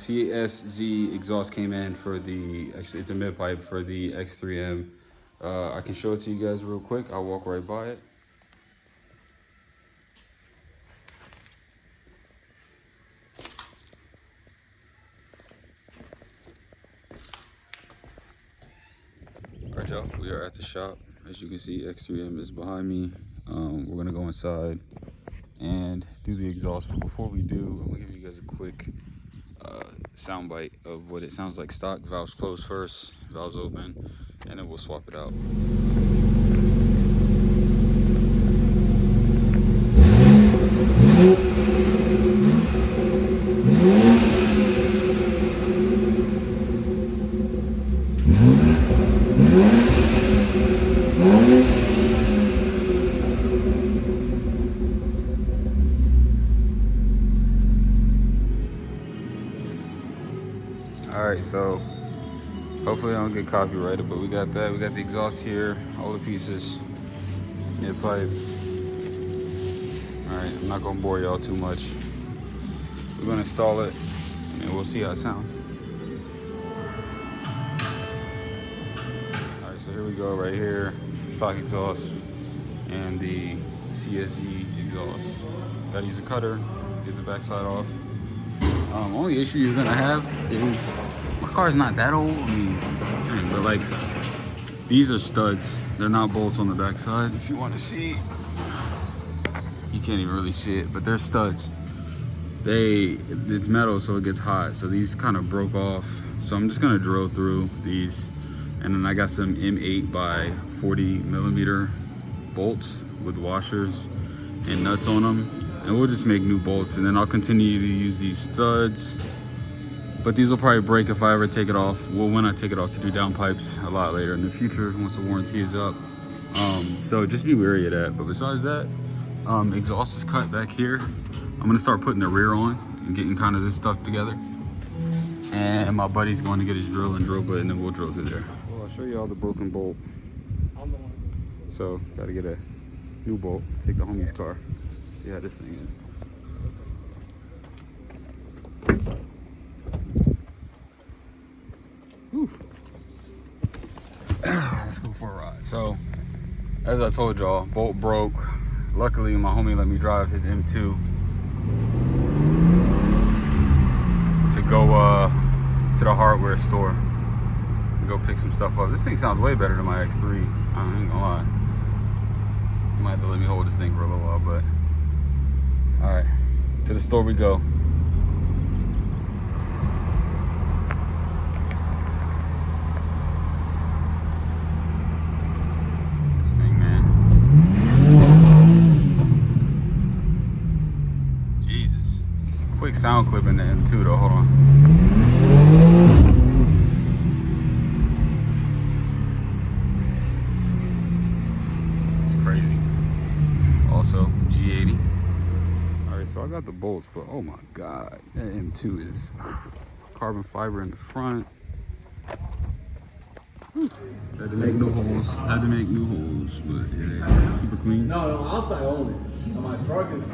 CSZ exhaust came in for the, actually it's a mid-pipe for the X3M. I can show it to you guys real quick. I'll walk right by it. Alright y'all, we are at the shop. As you can see, X3M is behind me. We're gonna go inside and do the exhaust, but before we do, I'm gonna give you guys a quick sound bite of what it sounds like stock. Valves closed first, valves open, and then we'll swap it out. Alright, so hopefully I don't get copyrighted, but we got that. We got the exhaust here, all the pieces, mid-pipe. Alright, I'm not gonna bore y'all too much. We're gonna install it and we'll see how it sounds. Alright, so here we go right here. Stock exhaust and the CSZ exhaust. Gotta use a cutter, get the backside off. Only issue you're gonna have is my car's not that old. I mean, but like these are studs. They're not bolts on the backside. If you want to see, you can't even really see it, but they're studs. It's metal, so it gets hot. So these kind of broke off. So I'm just gonna drill through these, and then I got some M8 by 40 millimeter bolts with washers and nuts on them. And we'll just make new bolts, and then I'll continue to use these studs. But these will probably break if I ever take it off. Well, when I take it off to do downpipes a lot later in the future, once the warranty is up. So just be wary of that. But besides that, exhaust is cut back here. I'm gonna start putting the rear on and getting kind of this stuff together. And my buddy's going to get his drill and drill bit, and then we'll drill through there. Well, I'll show you all the broken bolt. So, gotta get a new bolt, take the homie's car. See how this thing is. Oof. Let's go for a ride. So, as I told y'all, bolt broke. Luckily, my homie let me drive his M2 to go to the hardware store and go pick some stuff up. This thing sounds way better than my X3. I ain't gonna lie. You might have to let me hold this thing for a little while, but. All right, to the store we go. This thing, man. Jesus. Quick sound clip in the M2 though, hold on. It's crazy. Also, G80. So I got the bolts, but oh my God, that M2 is carbon fiber in the front. Had to make new holes. Had to make new holes, but yeah, super clean. No, outside only. My truck is.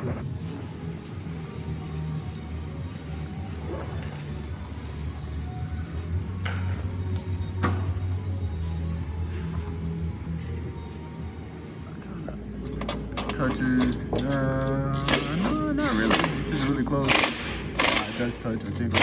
Touches. No, not really. It's just really close. It does touch, I think.